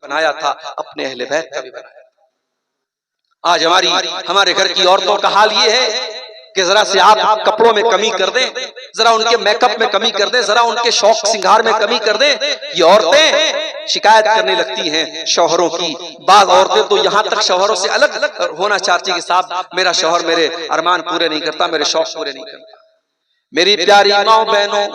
बनाया था, अपने अहले बैत का भी बनाया था। आज हमारे घर की औरतों का हाल ये है कि जरा से आप कपड़ों में कमी कर दें, जरा उनके मेकअप में कमी कर दें, जरा उनके शौक श्रृंगार में कमी कर दें, ये औरतें शिकायत करने लगती हैं शौहरों की। बाज औरतें तो यहाँ तक शौहरों से अलग होना चाहती कि साहब मेरा शौहर मेरे अरमान पूरे नहीं करता, मेरे शौक पूरे नहीं करता। मेरी प्यारी माओ बहनों,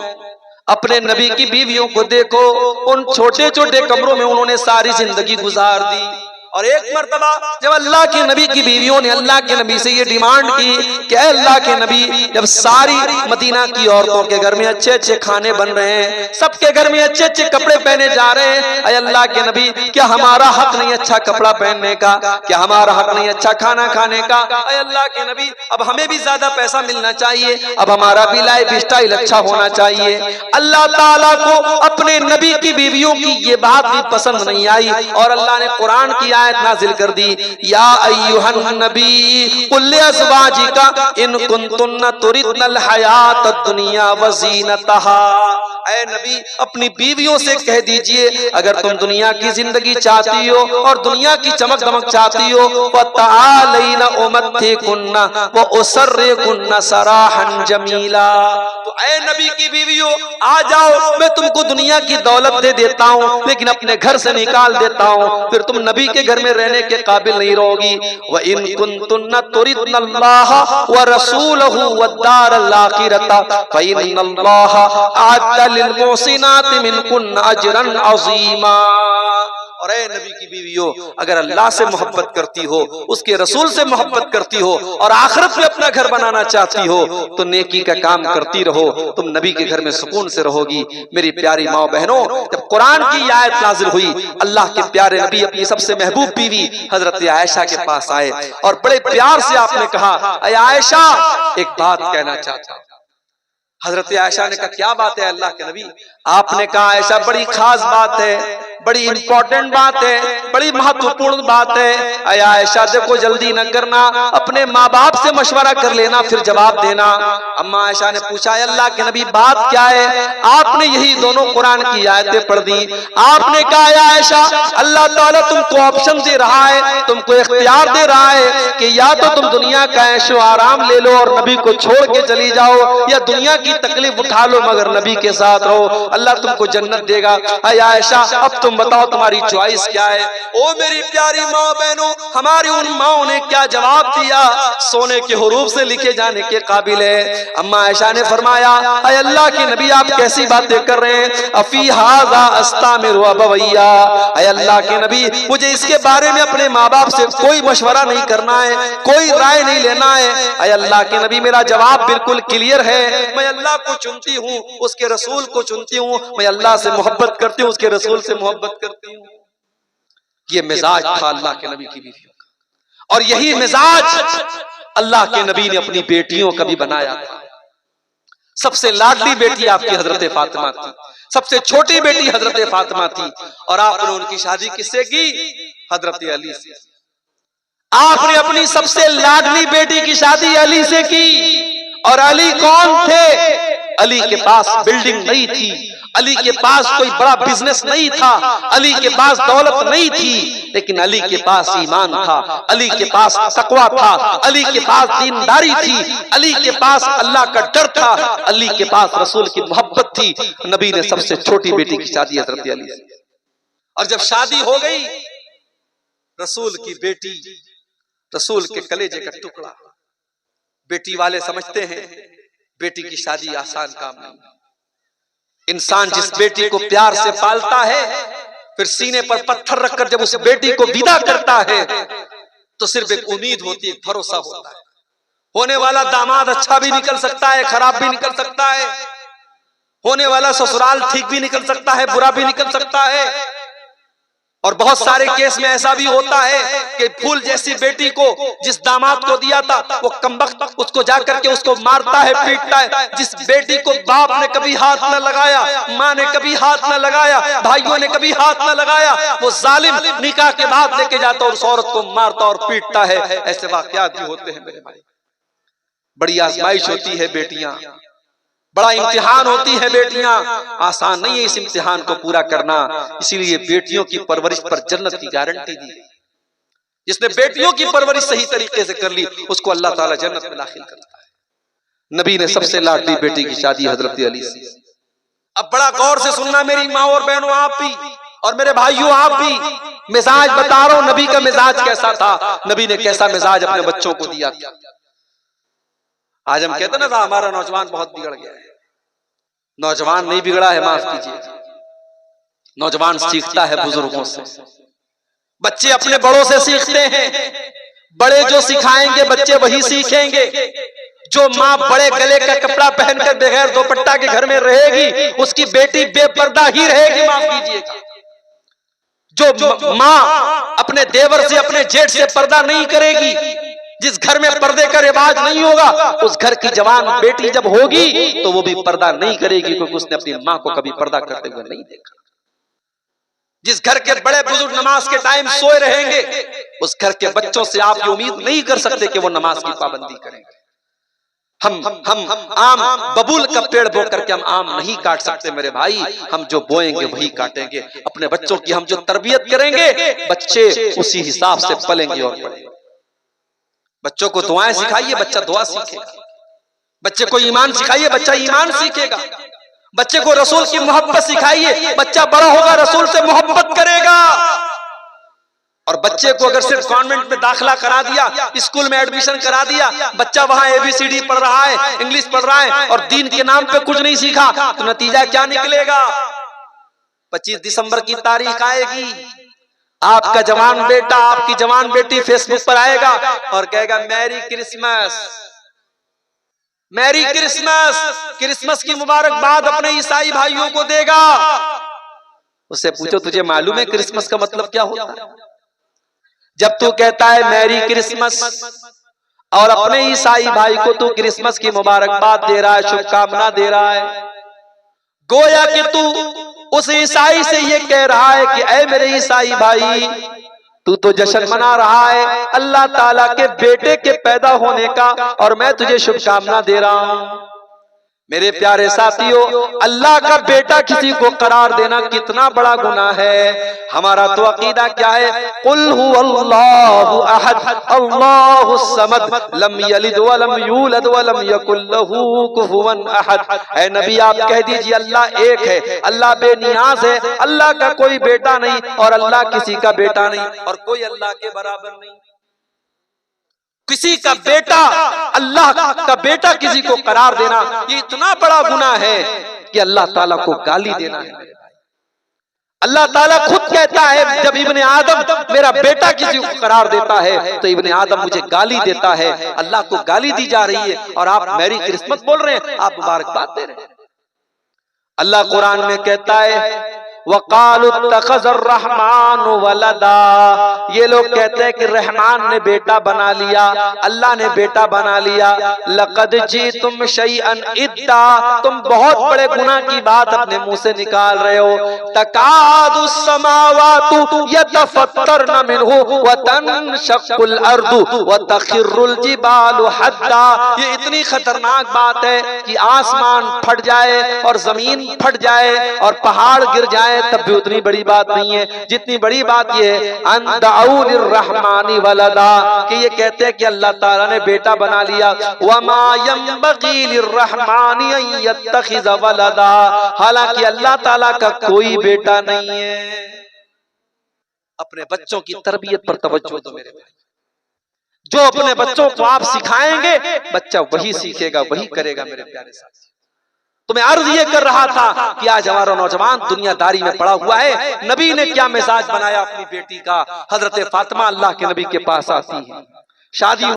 अपने नबी की बीवियों को देखो, उन छोटे छोटे कमरों में उन्होंने सारी जिंदगी गुजार दी। और एक मर्तबा जब अल्लाह के नबी की बीवियों ने अल्लाह के नबी से ये डिमांड की कि अल्लाह के नबी, जब सारी मदीना की औरतों के घर में अच्छे अच्छे खाने बन रहे हैं, सबके घर में अच्छे अच्छे कपड़े पहने जा रहे हैं, अय अल्लाह के नबी क्या हमारा हक नहीं अच्छा कपड़ा पहनने का, क्या हमारा हक नहीं अच्छा खाना खाने का? अय अल्लाह के नबी अब हमें भी ज्यादा पैसा मिलना चाहिए, अब हमारा भी लाइफ स्टाइल अच्छा होना चाहिए। अल्लाह ताला को अपने नबी की बीवियों की ये बात भी पसंद नहीं आई और अल्लाह ने कुरान की आयत नाजिल कर दी, या अय्युहन नबी कुल अज़वाजिका इन कुंतुन्ना तुरिदनल हयातद दुनिया व ज़ीनतहा। ऐ नबी अपनी बीवियों से कह दीजिए, अगर तुम दुनिया की जिंदगी चाहती हो और दुनिया की चमक दमक चाहती हो, फ़तआलैना उमत्तिकुन्ना व उसर्रिकुन्ना सराहन जमीला। तो ऐ नबी की बीवियों आ जाओ, मैं तुमको दुनिया की दौलत दे देता हूँ, लेकिन अपने घर से निकाल देता हूँ, फिर तुम नबी के घर में रहने के काबिल नहीं रहोगी। व इन कुंतुन्ना तुरिदनल्लाह व रसूलहु वद्दारल आखिरता फ़इन्नल्लाह अअद्दा लिल मुहसिनाति मिनकुन्ना अजरन अज़ीमा। और ऐ नबी की बीवियों, अगर अल्लाह से मोहब्बत करती हो, उसके रसूल से मोहब्बत करती हो और आखिरत में अपना घर बनाना चाहती हो, तो नेकी का काम करती रहो, तुम नबी के घर में सुकून से रहोगी। मेरी प्यारी माँ बहनों, जब कुरान की आयत नाजिल हुई, अल्लाह के प्यारे नबी अपनी सबसे महबूब बीवी हजरत आयशा के पास आए और बड़े प्यार से आपने कहा, अय आयशा एक बात कहना चाहता हूं। हजरत आयशा ने कहा, क्या बात है अल्लाह के नबी? आपने कहा, आयशा बड़ी खास बात है, बड़ी इंपॉर्टेंट बात है, बड़ी महत्वपूर्ण बात है। अय आयशा देखो जल्दी न करना, अपने माँ बाप से मशवरा कर लेना फिर जवाब देना। अम्मा आयशा ने पूछा, अल्लाह के नबी बात क्या है? आपने यही दोनों कुरान की आयतें पढ़ दी। आपने कहा, आयशा अल्लाह ताला तुमको ऑप्शन दे रहा है, तुमको इख्तियार दे रहा है कि या तो तुम दुनिया का ऐशो आराम ले लो और नबी को छोड़ के चली जाओ, या दुनिया की तकलीफ उठा लो मगर नबी के साथ रहो, अल्लाह तुमको जन्नत देगा। अय आयशा अब तुम बताओ तुम्हारी चॉइस क्या है? ओ मेरी प्यारी माँ बहनों, हमारी उन माओ ने क्या जवाब दिया, सोने के हुरूफ से लिखे जाने के काबिल है। अम्मा आयशा ने फरमाया, अय अल्लाह के नबी आप कैसी बातें कर रहे हैं? अफी हाज़ा अस्तामिरु अबवैया। अय अल्लाह के नबी मुझे इसके बारे में अपने माँ बाप से कोई मशवरा नहीं करना है, कोई राय नहीं लेना है। अय अल्लाह के नबी मेरा जवाब बिल्कुल क्लियर है, मैं अल्लाह को चुनती हूँ, उसके रसूल को चुनती हूँ, मैं अल्लाह से मोहब्बत करती हूँ, उसके रसूल से मोहब्बत करती हूँ। ये मिजाज था अल्लाह के नबी की बीवियों का, और यही मिजाज अल्लाह के नबी ने अपनी बेटियों का भी बनाया था। सबसे लाडली बेटी आपकी हजरत फातिमा थी, सबसे छोटी बेटी हजरत फातिमा थी, और आपने उनकी शादी किससे की? हजरत अली से। आपने अपनी सबसे लाडली बेटी की शादी अली से की। और अली कौन थे? अली के पास बिल्डिंग नहीं थी, अली के पास कोई बड़ा बिजनेस नहीं था, अली के पास दौलत नहीं थी, लेकिन अली के पास ईमान था, अली के पास तकवा था, अली के पास दीनदारी थी, अली के पास अल्लाह का डर था, अली के पास रसूल की मोहब्बत थी। नबी ने सबसे छोटी बेटी की शादी हजरत अली से। और जब शादी हो गई, रसूल की बेटी, रसूल के कलेजे का टुकड़ा। बेटी वाले समझते हैं बेटी की शादी आसान काम नहीं। इंसान जिस बेटी को प्यार से पालता है, फिर सीने पर पत्थर रखकर जब उस बेटी को विदा करता है, तो सिर्फ एक उम्मीद होती है, भरोसा होता है। होने वाला दामाद अच्छा भी निकल सकता है, खराब भी निकल सकता है, होने वाला ससुराल ठीक भी निकल सकता है, बुरा भी निकल सकता है। और बहुत सारे केस में ऐसा भी होता है कि फूल जैसी बेटी को जिस दामाद को दिया था, वो कमबख्त उसको जाकर के उसको मारता है, पीटता है। जिस बेटी को बाप ने कभी हाथ न लगाया, माँ ने कभी हाथ न लगाया, भाइयों ने कभी हाथ न लगाया, वो जालिम निकाह के बाद लेके जाता और उस औरत को मारता और पीटता है। ऐसे वाकयात भी होते हैं मेरे भाई। बड़ी आजमाइश होती है बेटियां, बड़ा इम्तिहान होती है बेटियां, आसान नहीं है इस इम्तिहान को पूरा करना। इसीलिए बेटियों की परवरिश पर जन्नत की गारंटी दी। जिसने बेटियों की परवरिश सही तरीके से कर ली उसको अल्लाह ताला जन्नत में दाखिल करता है। नबी ने सबसे लाडली बेटी की शादी हजरत अली से। अब बड़ा गौर से सुनना मेरी माँ और बहनों, आप भी और मेरे भाइयों आप भी। मिजाज बता रहा हूं, नबी का मिजाज कैसा था, नबी ने कैसा मिजाज अपने बच्चों को दिया। आज हम कहते ना था हमारा नौजवान बहुत बिगड़ गया है। नौजवान नहीं बिगड़ा है, माफ कीजिए, नौजवान सीखता है बुजुर्गों से। बच्चे अपने बड़ों से सीखते हैं, बड़े जो सिखाएंगे बच्चे वही सीखेंगे। जो माँ बड़े गले का कपड़ा पहनकर बगैर दुपट्टा के घर में रहेगी उसकी बेटी बेपर्दा ही रहेगी, माफ कीजिएगा। जो माँ अपने देवर से अपने जेठ से पर्दा नहीं करेगी, जिस घर में पर्दे का रिवाज नहीं होगा, उस घर की जवान बेटी जब होगी तो वो भी पर्दा नहीं करेगी, क्योंकि उसने अपनी माँ को कभी पर्दा करते हुए नहीं देखा। जिस घर के बड़े बुजुर्ग नमाज के टाइम सोए रहेंगे, उस घर के बच्चों से आप ये उम्मीद नहीं कर सकते कि वो नमाज की पाबंदी करेंगे। हम आम बबूल का पेड़ बो करके हम आम नहीं काट सकते मेरे भाई। हम जो बोएंगे वही काटेंगे। अपने बच्चों की हम जो तरबियत करेंगे बच्चे उसी हिसाब से पलेंगे और पढ़ेंगे। बच्चों को दुआएं सिखाइए, बच्चा दुआ सीखेगा। बच्चे को ईमान सिखाइए, बच्चा ईमान सीखेगा। बच्चे को रसूल की मोहब्बत सिखाइए, बच्चा बड़ा होगा रसूल से मोहब्बत करेगा। और बच्चे को अगर सिर्फ कॉन्वेंट में दाखिला करा दिया, स्कूल में एडमिशन करा दिया, बच्चा वहां ABCD पढ़ रहा है, इंग्लिश पढ़ रहा है और दीन के नाम पे कुछ नहीं सीखा, तो नतीजा क्या निकलेगा? 25 दिसंबर की तारीख आएगी, आपका जवान बेटा आपकी जवान बेटी फेसबुक पर आएगा और कहेगा merry Christmas, merry Christmas, Christmas की मुबारकबाद अपने ईसाई भाइयों को देगा। उससे पूछो तुझे मालूम है क्रिसमस का मतलब क्या होता है? जब तू कहता है मैरी क्रिसमस और अपने ईसाई भाई को तू क्रिसमस की मुबारकबाद दे रहा है, शुभकामना दे रहा है, गोया कि तू उस ईसाई से ये कह रहा है कि ऐ मेरे ईसाई भाई, तू तो जश्न मना रहा है अल्लाह ताला के बेटे के पैदा होने का और मैं तुझे शुभकामना दे रहा हूं। मेरे प्यारे साथियों, अल्लाह का बेटा किसी को करार देना कितना बड़ा गुनाह है। हमारा तो अकीदा क्या है? कुल हुवल्लाहु अहद अल्लाहुस समद लम यलिद व लम यूलद व लम यकुल लहू कुफुवन अहद। ऐ नबी आप कह दीजिए अल्लाह एक है, अल्लाह बेनियाज है, अल्लाह का कोई बेटा नहीं और अल्लाह किसी का बेटा नहीं और कोई अल्लाह के बराबर नहीं। किसी का बेटा, अल्लाह का बेटा किसी को करार देना ये इतना बड़ा गुनाह है कि अल्लाह ताला को गाली देना है। अल्लाह ताला खुद कहता है जब इब्ने आदम मेरा बेटा किसी को करार देता है तो इब्ने आदम मुझे गाली देता है। अल्लाह को गाली दी जा रही है और आप मैरी क्रिसमस बोल रहे हैं, आप मुबारकबाद दे रहे हैं। अल्लाह कुरान में कहता है वक़ालु इत्तख़ज़र रहमानु वलदा, ये लोग कहते हैं कि रहमान ने बेटा बना लिया, अल्लाह ने बेटा बना लिया। लक़द जीतुम शैअन इद्दा, तुम बहुत बड़े गुनाह की बात अपने मुंह से निकाल रहे हो। तकादुस समावातु यतफ़त्तरन मिन्हु व तनशक़्क़ुल अर्दु व तख़िर्रुल जिबालु हद्दा, ये इतनी खतरनाक बात है कि आसमान फट जाए और जमीन फट जाए और पहाड़ गिर जाए तब भी उतनी बड़ी बात नहीं है जितनी बड़ी बात ये है अन दअऊ लिर्रहमानी वलदा, कि ये कहते हैं कि अल्लाह ताला ने बेटा बना लिया। वमा यंबगी लिर्रहमानी अन यत्तखिज़ वलदा, हालांकि अल्लाह ताला का कोई बेटा नहीं है। अपने बच्चों की तरबियत पर तवज्जो दो मेरे भाई। जो अपने बच्चों को आप सिखाएंगे बच्चा वही सीखेगा, वही करेगा। मेरे प्यारे साथी, तो मैं अर्ज ये कर रहा था कि आज हमारा नौजवान दुनियादारी में पड़ा हुआ है। नबी ने क्या मिजाज बनाया अपनी बेटी का। हजरत फातिमा अल्लाह के नबी के पास आती है, शादी